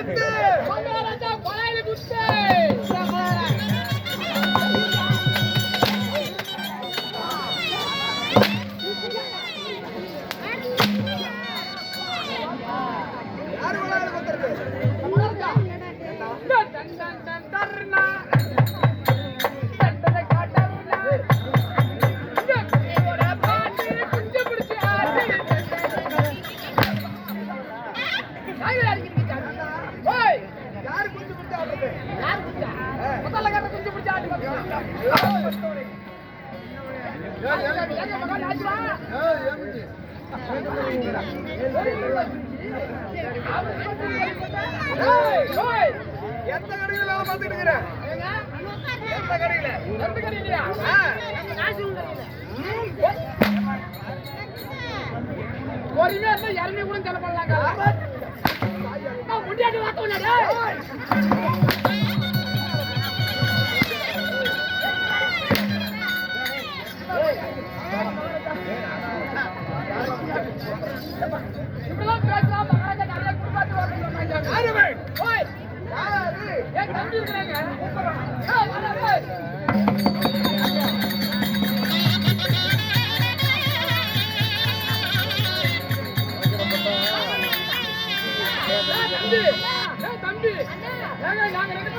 குத்து மகாராஜா கொலையில குத்து யாரு கொலையில குத்துறது யாரு குஞ்சு குத்து ஆடுறது எந்த கடையில வேலை பார்த்துட்டு இருக்கிறேன் எந்த கடையில பொறுமையா இருந்தா இறங்கி கூட செலப்படலாங்க முடியாட்டி வார்த்தை இப்பெல்லாம் பேசலாம் மகாராஜா நிறைய குடும்பத்து வரணும் ஏன் தம்பி இருக்கிறாங்க தம்பி நாங்க ரெண்டு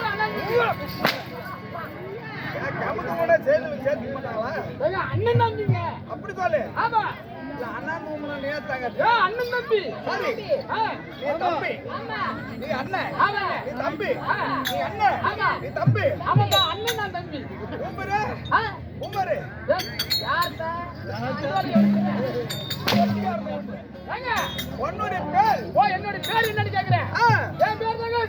அண்ணன் தம்பிங்க அப்படி சொல்லு ஆமா அண்ணன் நேத்தாங்க அண்ணன் தம்பி சரி நீ தம்பி நீ அண்ணன் நீ தம்பி நீ அண்ணன் நீ தம்பி ஆமாப்பா அண்ணன் தான் தம்பி உம்பரு உம்பரு உன்னுடைய பேர் என்னோட பேர் என்னன்னு கேக்குறேன் என் பேர் தாங்க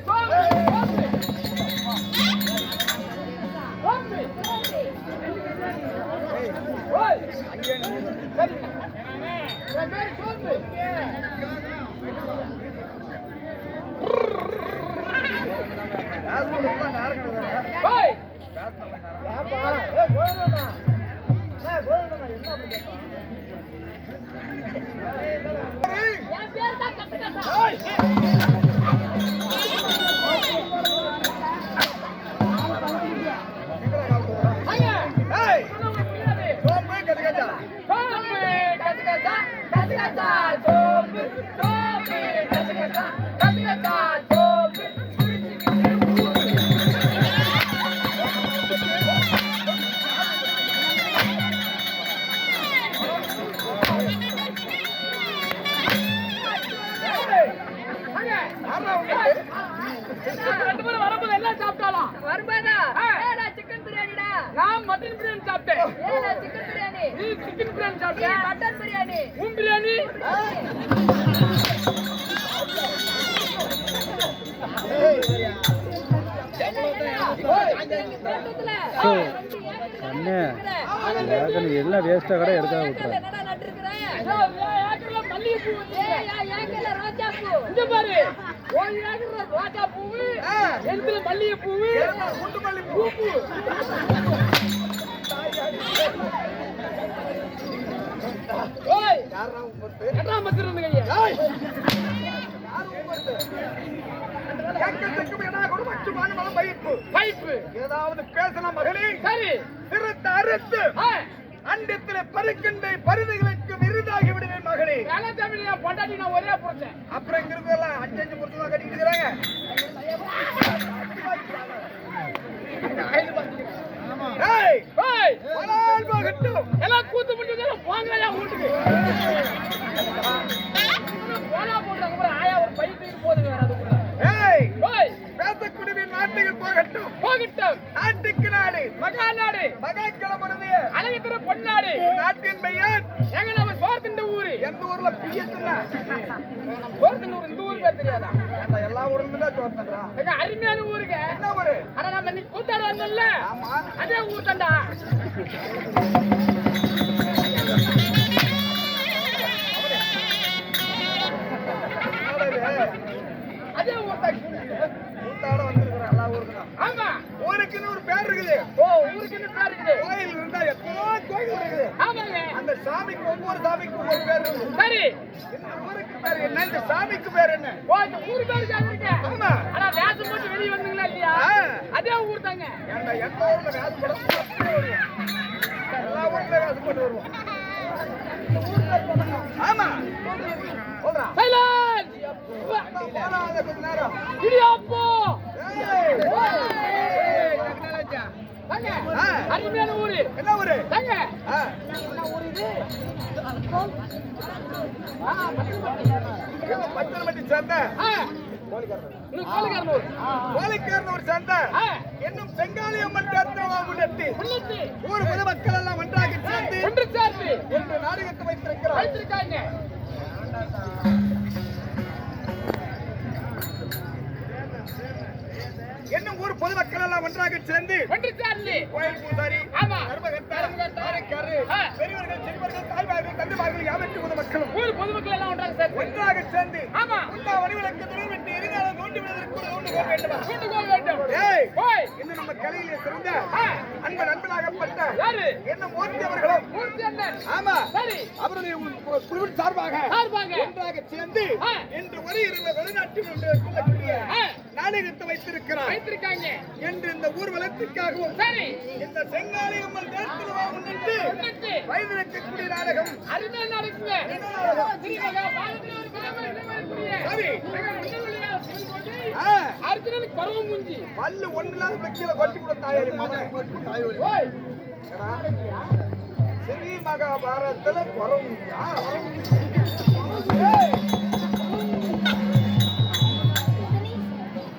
சிக்கன் பிரியாணிடா நான் மட்டன் பிரியாணி சாப்பிட்டேன் சிக்கன் பிரியாணி நீ சிக்கன் பிரியாணி சாப்பிட்டேன் மட்டன் பிரியாணி உன் பிரியாணி எல்லாம் வேஸ்டா கடை எடுக்காம விட்டுறேன் மல்லிகை பூவு பூ ஏதாவது பேசலாம் மகளே சரி திருத்த அறுத்து அண்டத்திலே பருக்கின்ற பருதுகளுக்கு விருதாகி விடுவேன் மகளே பொண்டாட்டி நான் ஒரே புரிச்சேன் அப்புறம் இங்க இருக்கிறதெல்லாம் அஞ்சு புரிச்சுதான் கட்டிட்டு இருக்கிறாங்க எல்லாம் கூத்து முடிஞ்சு போங்க வீட்டுக்கு போனா போடுறாங்க ஆயா ஒரு பைக்கு போதுங்க பேசக்கூடிய நாட்டுகள் போகட்டும் போகட்டும் நாட்டுக்கு நாடு மகா நாடு மகா கிளம்புறது அழகிற பொன்னாடு நாட்டின் பெயர் எங்க நம்ம சோர்த்தின் ஊரு எந்த ஊர்ல பிஎஸ்னா சோர்த்தின் ஊர் இந்த ஊர் பேர் தெரியாதா எல்லா ஊர்ல தான் சோர்த்தா எங்க அருமையான ஊருங்க என்ன ஊரு ஆனா நம்ம இன்னைக்கு கூத்தாட வந்தோம்ல அதே ஊர் தாண்டா அதே ஊர் தான் கூத்தாட வந்திருக்கிற எல்லா ஊருக்கு ஆமா ஊருக்குன்னு ஒரு பேர் இருக்குது ஊருக்குன்னு பேர் இருக்குது கோயில் இருந்தா எத்தனோ கோயில் இருக்குது ஆமாங்க அந்த சாமிக்கு ஒவ்வொரு சாமிக்கு ஒவ்வொரு பேர் இருக்குது சரி இந்த ஊருக்கு பேர் என்ன இந்த சாமிக்கு பேர் என்ன இந்த ஊரு பேர் கேக்குறீங்க ஆமா நான் எந்த ஊர்ல காசு போட எல்லா ஊர்ல காசு போட்டு வருவோம். ஆமா சொல்றா சைலன்ட் போனாத கொஞ்ச நேரம் இடியாப்போ ஏய் தங்க ஆ. அருமையான ஊரு என்ன ஊரு தங்க ஆ. எங்க பச்சனமட்டி சேர்ந்த கோழிக்காரனூர் கோழிக்காரனூர் சேர்ந்த என்னும் செங்காலி அம்மன் தேர்தலை முன்னிட்டு முன்னிட்டு ஊர் பொதுமக்கள் எல்லாம் ஒன்றாக சேர்ந்து ஒன்று சேர்த்து என்று நாடகத்தை வைத்திருக்கிறார். வைத்திருக்காங்க என்னும் ஊர் பொதுமக்கள் எல்லாம் ஒன்றாக சேர்ந்து ஒன்று சேர்ந்து கோயில் பூசாரி ஆமா. தர்மகர்த்தாரு ஆ. பெரியவர்கள் சிறுவர்கள் தாய்மார்கள் தந்தைமார்கள் யாவற்று பொதுமக்களும் ஊர் பொதுமக்கள் எல்லாம் ஒன்றாக சேர்த்து ஒன்றாக சேர்ந்து ஆமா. உண்ணா வடிவிலக்கு துணிவிட்டு எரிந்தாலும் தோண்டி விடுவதற்கு ஒரு தோண்டு போக வேண்டுமா? கூண்டுகோள் வேண்டும் ஏய் ஓய் இன்னும் நம்ம கலையிலே சிறந்த ஆ. அன்பன் அன்பனாகப்பட்ட யாரு என்ன மூர்த்தி அவர்களும் மூர்த்தி அண்ணன் ஆமா சரி அவருடைய குழுவின் சார்பாக சார்பாக ஒன்றாக சேர்ந்து ஆ. இன்று வருகிற வெளிநாட்டில் என்று சொல்லக்கூடிய ஆ. நாடகத்தை வைத்திருக்கிறார். வைத்திருக்காங்க என்று இந்த ஊர்வலத்திற்காகவும் சரி இந்த செங்காலி அம்மன் தேர்தலை முன்னிட்டு முன்னிட்டு வைத்திருக்கக்கூடிய நாடகம் அருமையான நடக்குங்க என்ன நாடகம்? திருமகா பாரதியார் பரம இளவரசிய சரி. முன்னவழியா சிவன்கோட்டை ஆ. அர்ஜுனனுக்கு பருவம் முஞ்சி பல்லு ஒன்றில்லாத பக்கியில கொட்டி கூட தாயாரி மகன் ஓய் ஸ்ரீ மகாபாரதத்துல வரும்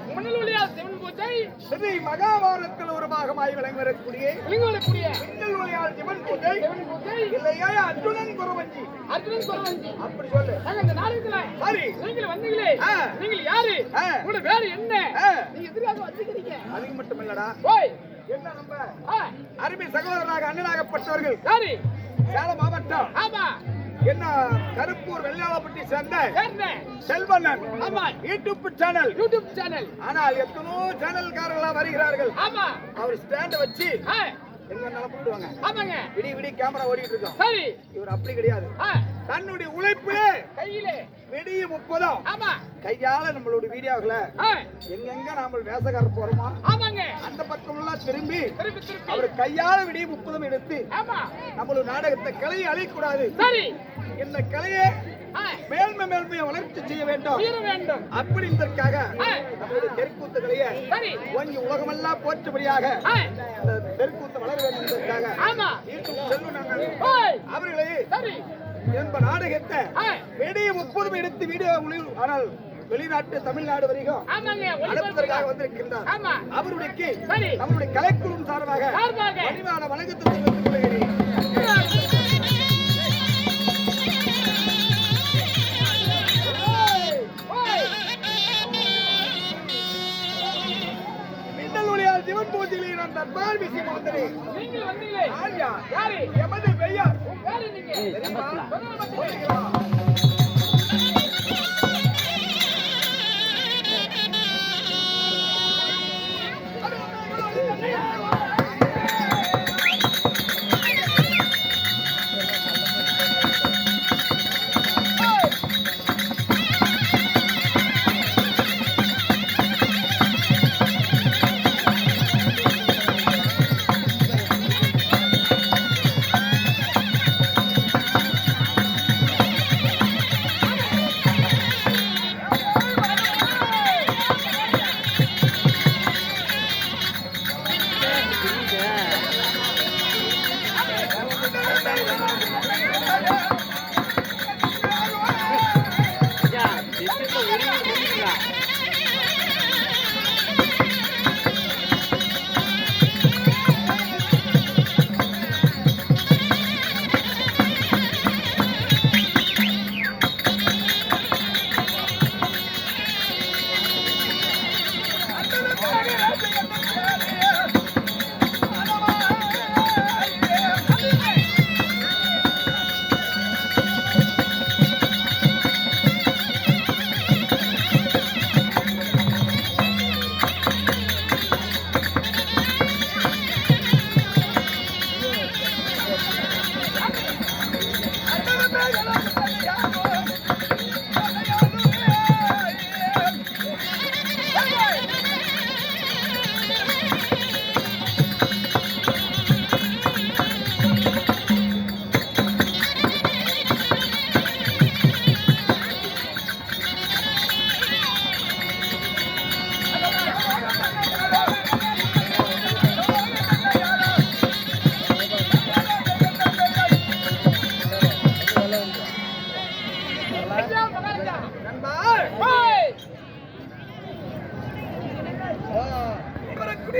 முன்னவழியா சிவன்கோட்டை ஸ்ரீ மகாபாரதத்தில் ஒரு பாகமாய் விளங்கி வரக்கூடிய இளங்கோலைக்குரிய மின்னல் ஒளியால் சிவன் பூஜை சிவன்கோட்டை இல்லையா அர்ஜுனன் குறவஞ்சி அர்ஜுனன் பருவம் முஞ்சி அப்படி சொல்லு. நாங்க இந்த நாடகத்துல சரி நீங்கள் வந்தீங்களே ஆ. நீங்கள் யாரு ஆ. உங்களோட வேறு என்ன ஆ. நீங்க எதிராக வந்துக்கிறீங்க அது மட்டும் இல்லடா ஓய் என்ன நம்ம ஆ. அருமை சகோதரராக அண்ணனாகப்பட்டவர்கள் யாரு சேலம் மாவட்டம் ஆமா என்ன கருப்பூர் வெள்ளாளப்பட்டி சேர்ந்த என்ன செல்வண்ணன் ஆமா யூடியூப் சேனல் யூடியூப் சேனல் ஆனால் எத்தனோ சேனல்காரர்களா வருகிறார்கள். ஆமா அவர் ஸ்டாண்ட வச்சு ஆ. எங்க நடப்பிடுவாங்க ஆமாங்க விடி கேமரா ஓடிட்டு இருக்கோம். சரி இவர் அப்படி கிடையாது. ஆ. தன்னுடைய உழைப்பு கையிலே விடிய 30 ஆமா கையால நம்மளுடைய வீடியோக்களை ஆ. எங்கெங்க நாம வேசக்காரர் போறோமோ ஆமாங்க அந்த பக்கம் எல்லாம் திரும்பி திருப்பி திருப்பி அவர் கையால விடிய 30 எடுத்து ஆமா நம்மளுடைய நாடகத்தை கலையை அழிக்கூடாது. சரி இந்த கலையை ஆ. மேல்மையை வளர்ச்சி செய்ய வேண்டும். உயர வேண்டும் அப்படி இதற்காக ஆ. நம்மளுடைய தெருக்கூத்து கலையை சரி ஓங்கி உலகமெல்லாம் போற்றும்படியாக ஆ. இந்த தெருக்கூத்து வளர வேண்டும் என்பதற்காக ஆமா யூடியூப் செல்வனாங்க ஓய் அவர்களை சரி என்ப நாடகத்தை ஆ. விடிய 30 எடுத்து வீடியோ ஆனால் வெளிநாட்டு தமிழ்நாடு வரைக்கும் ஆமாங்க அனுப்புவதற்காக ஒளிபரப்பு வந்திருக்கின்றார். ஆமா அவருடைய சரி நம்மளுடைய கலைக்குழுவின் சார்பாக சார்பாக பணிவான வணக்கத்தை தெரிவித்துக் கொள்கிறேன். ஓய் மின்னல் ஒளியால் சிவன் பூஜையிலே நான் தர்பார் விஷயம் வந்தேன். நீங்கள் வந்தீங்களே ஆரியா யாரு எமது பெயர் உன் பேரு நீங்க தெரியுமா? சொல்லுங்க மட்டும். சொல்லுகிறா.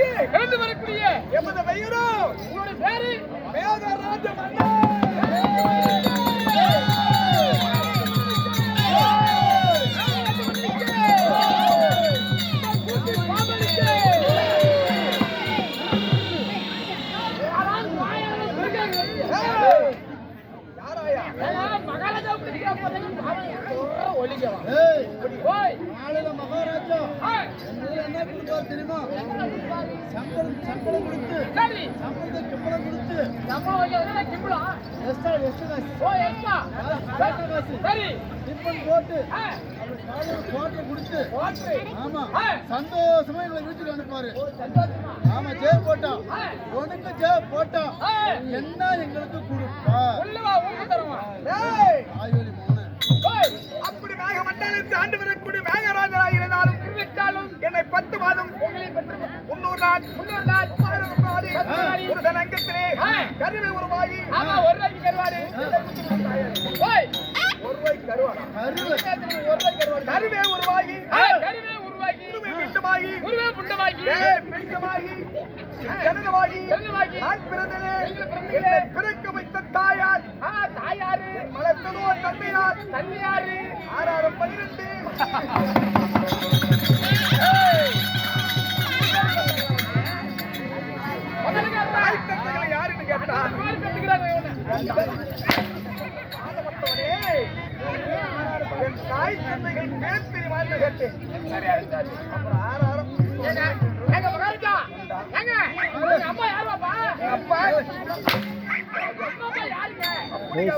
வரக்கூடிய எமது பெயரும் உங்களுடைய பேரு மேகராஜ மன்னர். யாராயா? நாளையில மகாராஜா எங்களுக்கு என்ன கொடுப்பாரு தெரியுமா? சம்பளம் கொடுத்து சம்பளத்தை கிம்பளம் கொடுத்து எஸ்டா காசு டிஃபன் போட்டு கோட்டை கொடுத்து ஆமா சந்தோஷமா எங்களை வீட்டுக்கு அனுப்பாரு. ஆமா ஜெய போட்டா உனக்கு ஜெய போட்டா என்ன எங்களுக்கு கொடுப்பா? டேய், ஆய்வலி மோன அப்படி மேக மண்டலத்தில் ஆண்டு வரக்கூடிய மேகராஜராக இருந்தாலும் என்னை 10 மாதம் 300 நாள் ஒரு தனங்கத்திலே கருவை உருவாகி ஒருவாய்க்கு கருவாடா கருவே உருவாகி குருவே பிண்டமாகி பிண்டமாகி ஜனனமாகி நான் பிறந்தனே என்னை பிறக்க வைத்த தாயார் மலர்ந்ததோ தந்தையார் 6 யாருன்னு கேட்டா என் தாய் தந்தைகள் பேர் தெரியுமான்னு கேட்டேன். அப்புறம் 6 அம்மா யாருப்பா அப்பா அப்படியா?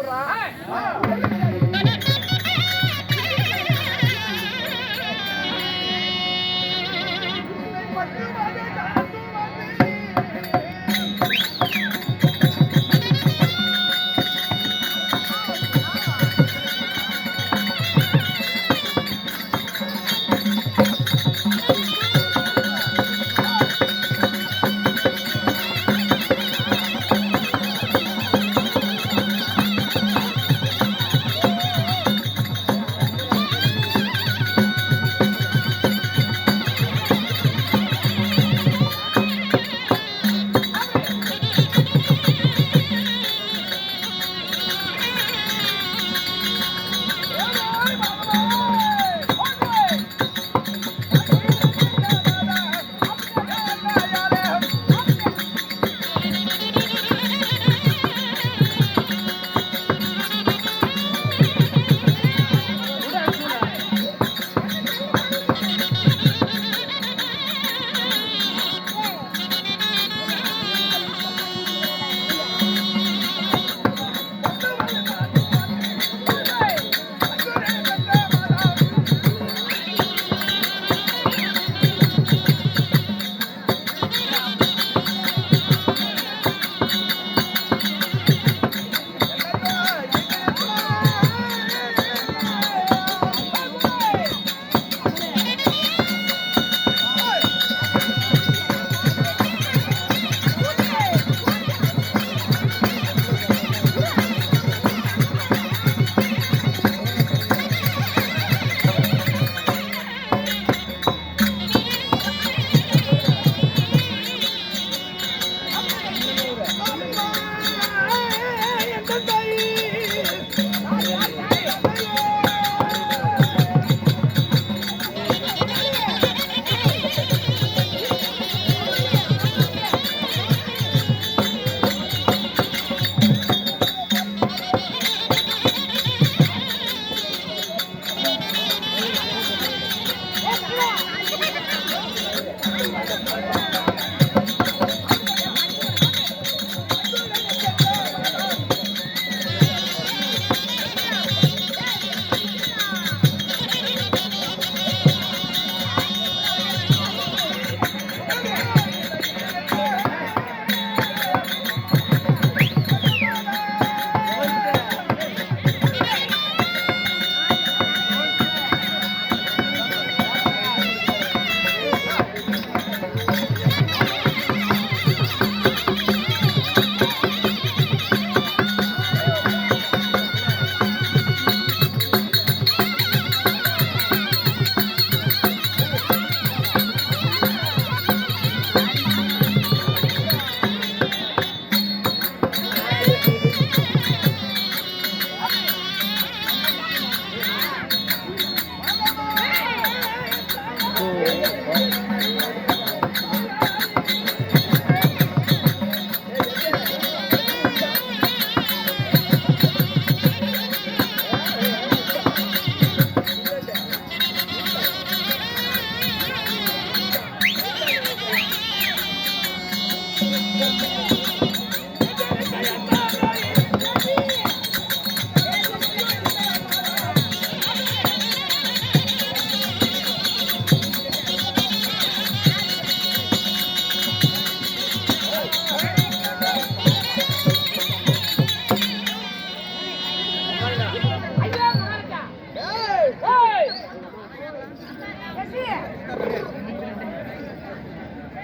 ஐயா மகாராஜா ஏய், ஏய்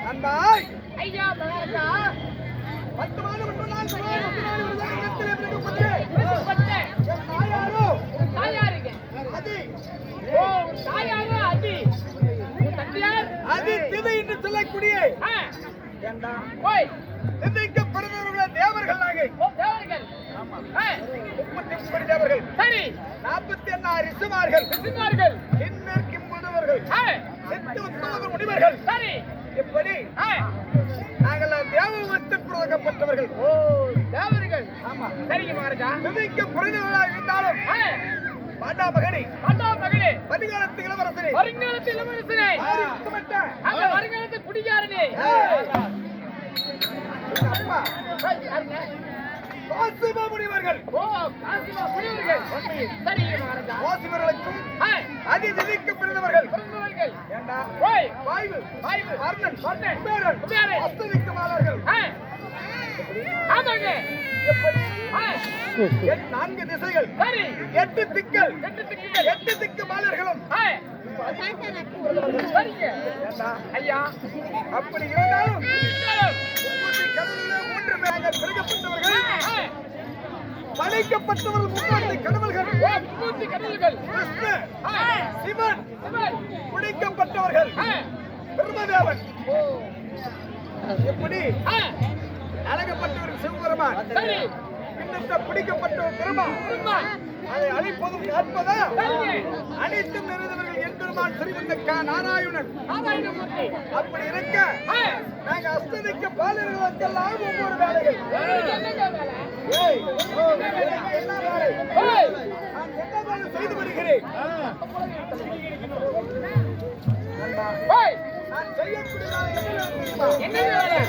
நண்பாய், ஐயா மகாராஜா 10 மாதம் முன்னால் சமாளி விருதாக இடத்திலே பிடிக்கப்பட்டு பட்டே என் தாயாரோ தாயாருங்க அதி ஓ தாயாரு அதி உன் தந்தையார் அதி திதை என்று சொல்லக்கூடிய ஆ ஏண்டா ஓய் திதைக்கு பிறந்தவர்களே தேவர்கள் நாங்கள். ஓ தேவர்கள் ஆ 33 தேவர்கள், சரி 48 ரிஷிமார்கள், சிறுமார்கள் கிண்ணர் கிம்புதவர்கள், ஆ சித்து உத்தமர்கள், முனிவர்கள், சரி இப்படி ஆ நாங்கள் தேவவத்துக்கு உருவாக்கப்பட்டவர்கள். ஓ தேவர்கள் ஆமா, சரிங்க மகாராஜா திதைக்கு பிறந்தவர்களாக இருந்தாலும் ஆ பாண்டா மகனே, பாண்டா மகளே பதிகாலத்து இளவரசனே, வருங்காலத்து இளவரசனே ஆரி முத்தமிட்ட அந்த வருங்காலத்து குடிகாரனே அப்பா யாருங்க வாசிப முனிவர்கள், ஓ காசிமா புனிவர்கள் சரிங்க மகாராஜா வாசிபர்களுக்கும் ஆ அதி திதைக்கு பிறந்தவர்கள். பிறந்தவர்கள் ஏண்டா ஓய் வாய்வு, வாய்வு, வர்ணன், வர்ணன், குபேரன், குபேரன், அஸ்ததிக்கு மாலர்கள், ஆ ஆமாங்க எப்படி ஆ 4 திசைகள், சரி 8 திக்கள், 8 திக்குகள் 8 திக்கு மாலர்களும் ஆ சரிங்க ஏண்டா ஐயா அப்படி இருந்தாலும் இருந்தாலும், மும்மூர்த்தி கடவுளிலே 3 பேர்கள் பிறக்கப்பட்டவர்கள், ஆ, படைக்கப்பட்டவர்கள் 3 கடவுள்கள், ஓ மும்மூர்த்தி கடவுள்கள் விஷ்ணு, ஆ சிவன், சிவன், பிடிக்கப்பட்டவர்கள் ஆ பிரம்மதேவன். ஓ எப்படி ஆ அழகப்பட்டவர்கள் சிவபெருமான், சரி கிண்ணத்தை பிடிக்கப்பட்டவர் பிரம்மா, சும்மா அதை அழிப்பதும் காப்பதா சரிங்க அனைத்தும் நிறைந்தவர்கள் எம்பெருமான் ஸ்ரீமந்த நாராயணன். நாராயணமூர்த்தி அப்படி இருக்க ஆ நாங்க அஸ்ததிக்க பாலர்களுக்கெல்லாம் ஒவ்வொரு வேலைகள். உங்களுக்கு என்னங்க வேலை ஏய், எனக்கு என்ன வேலை? ஓய் நான் என்ன வேலை செய்து வருகிறேன்? நண்பா, ஓய் நான் செய்யக்கூடிய வேலை என்ன வேலை தெரியுமா? என்னங்க வேலை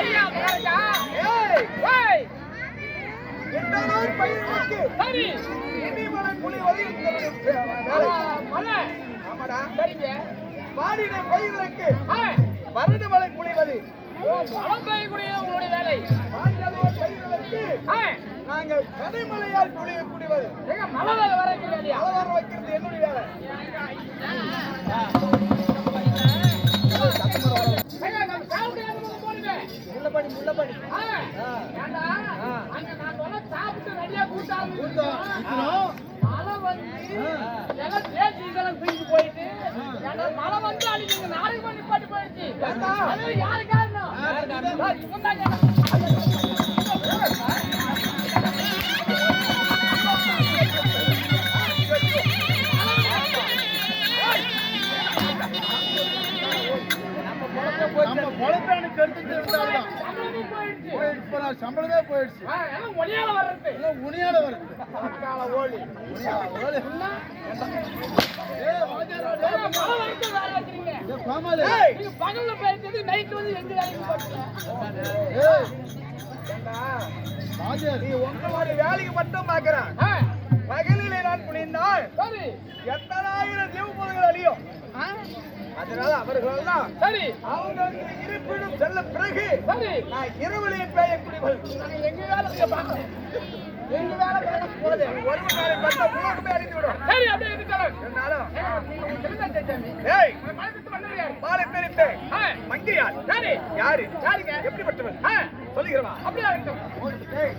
ஐயா மகாராஜா ஏய், ஓய் என்னாலும் பயிர்களுக்கு சரி இடிமலை புலி வலியுறுத்தவர்கள் வேலை. மலை ஆமாடா, சரிங்க வாடின பயிர்களுக்கு ஆ வருடமலை புலிவது. ஓ மலம் பெய்யக்கூடிய உங்களுடைய வேலை வாடின பயிர்களுக்கு ஆ நாங்கள் கனிமலையால் புலியை குடிவது. எங்க மலை வரைக்கும் இல்லையா அளவாரம் வைக்கிறது என்னுடைய வேலை. ஐயா நம்ம சாப்பிட்டு போடுங்க முள்ளப்படி முள்ளப்படி. ஆ ஏண்டா அங்க நான் சொன்ன சாப்பிட்டு ரெடியா கூட்டாங்க கூட்டம். மழை வந்து இருந்தாலும் நீங்க நாளைக்கு நிப்பாட்டி போயிடுச்சு. அது யாரு காரணம்? இவன் தான் நம்ம பொழப்பை எனக்கு எடுத்துட்டு இருந்தாலும் போயிடுச்சு. சம்பளமே போயிடுச்சு. எல்லாம் ஒளியால வர்றது. எல்லாம் உனியால வருது. ஓலி ஓலி. ஏய் வாஜரா டேய். மழை வரைக்கும் வேலை வைக்கிறீங்க. ஏய் பாமாலே. நீங்க பகல்ல பேசிட்டு நைட் வந்து எங்க வேலைக்கு போறீங்க? ஏய் வாஜர் நீ உங்களோட வேலைக்கு மட்டும் பார்க்கிறேன். பகலிலே நான் புனிந்தால் சரி எத்தனாயிரம் ஜீவபோதங்கள் அழியும். அதனால அவர்களெல்லாம் சரி அவங்களுக்கு இருப்பிடம் செல்ல பிறகு சரி நான் இரவிலே பெய்யக்கூடியவள். நாங்க எங்க வேலை செய்ய பார்க்கணும். எங்க வேலை பார்க்க போகுது. ஒரு நாளை பார்த்தா உலகமே அறிந்து விடும். சரி அப்படியே இருக்கலாம். இருந்தாலும் தெரிஞ்சா செஞ்சாமி. ஏய் மனசுக்கு வந்தது யாரு? பாலை தெரித்து மங்கையார் சரி யாரு யாருங்க? எப்படிப்பட்டவள் சொல்லுகிறவா அப்படியே இருக்கட்டும். ஏய்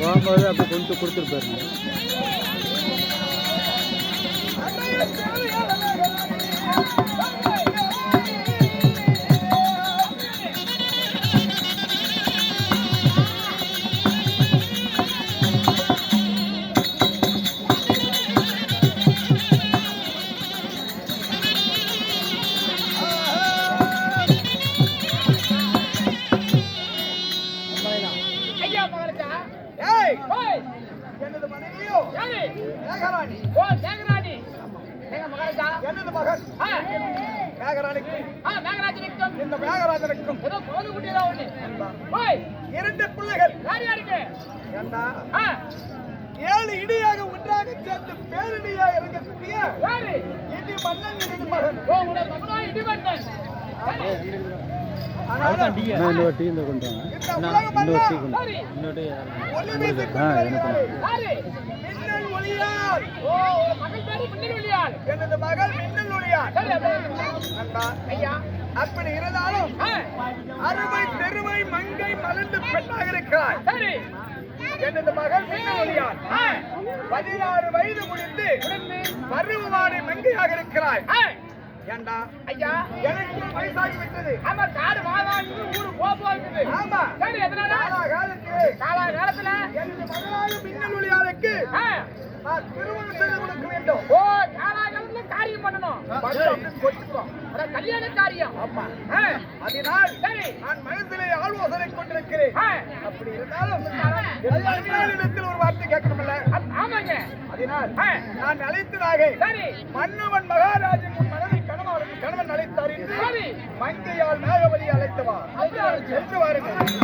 போகும்போது அப்படி கொஞ்சம் கொடுத்துட்டு போயிருங்க. ஐயா மகளுக்கா? ஏய் ஓய் எனது மனைவியோ யாரு? மேகராணி. ஓ தேகராணி. எங்க மகளுக்கா? எனது மகன் மேகராணிக்கு மேகராஜனுக்கும் இந்த மேகராஜனுக்கும் ஏதோ போது குட்டியெல்லாம் ஒண்ணு. ஓய் 2 பிள்ளைகள். யார் யாருக்கு? ஏண்டா ஆ 7 இடியாக ஒன்றாக சேர்ந்து பேரிடியாக இருக்கக்கூடிய யாரு? இடி மன்னன் எனது மகன். ஓ உங்களோட மகனா இடிமன்னன். சரி ஆனால் நான் இன்னொரு டீ இந்த கொண்டு வாங்க. இந்த நான் உலகம் இன்னொரு டீ எல்லாம் கொண்டு சரி இன்னொரு ஒளி வீசிக் ஆ கொண்டு எனக்கு வருகிறது. யாரு? மின்னல் ஒளியால் ஓ மகள் பேரு மின்னலுளியாள். எனது மகள் மின்னல் ஒளியால். சரி அப்படியே நண்பா, ஐயா அப்படி இருந்தாலும் அறுவை தெருவை மங்கை மலர்ந்து பெண்ணாக இருக்கிறாய். சரி எனது மகள் மின்னல் ஒளியால் 16 வயது முடிந்து பருவமான மங்கையாக இருக்கிறாய். ஏண்டா ஐயா எனக்கு வயசாகி விட்டது. ஆமா காடு வாழாங்க ஊரு போப்பா இருக்குது. ஆமா சரி எதனால? காலத்திலே காலத்துல எனது மகளாக மின்னல் ஒளியாளுக்கு நான் திருமணம் செய்து கொடுக்க வேண்டும். ஓ காலத்துல காரியம் பண்ணணும். கொச்சுக்கோம். அத கல்யாண காரியம். ஆமா ஆ, அதனால் சரி நான் மனசிலே ஆலோசனை கொண்டிருக்கிறேன். ஆ, அப்படி இருந்தாலும் என் மனைவியிடத்தில் ஒரு வார்த்தை கேட்கணும்ல. ஆமாங்க அதனால் ஆ, நான் அழைத்ததாக சரி மன்னவன் மகாராஜன் உன் மனைவி கணவன் அழைத்தார் என்று சரி மங்கையால் நாகவலி அழைத்தவா என்று வாருங்கள்.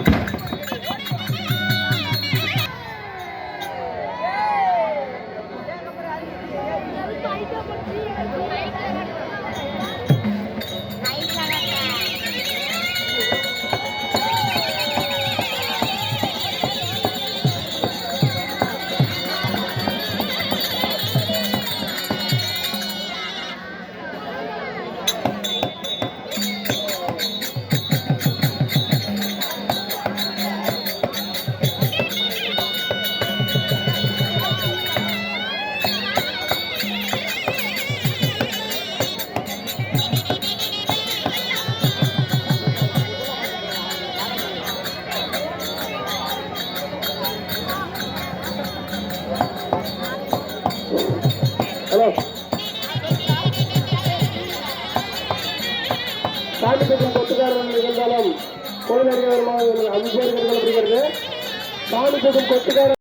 ஹலோ சாமிக்கும் கொட்டுக்காரன் இருந்தாலும் கோயில் அறிஞர் 5 பேர் சாமிக்கும் கொட்டுக்காரன்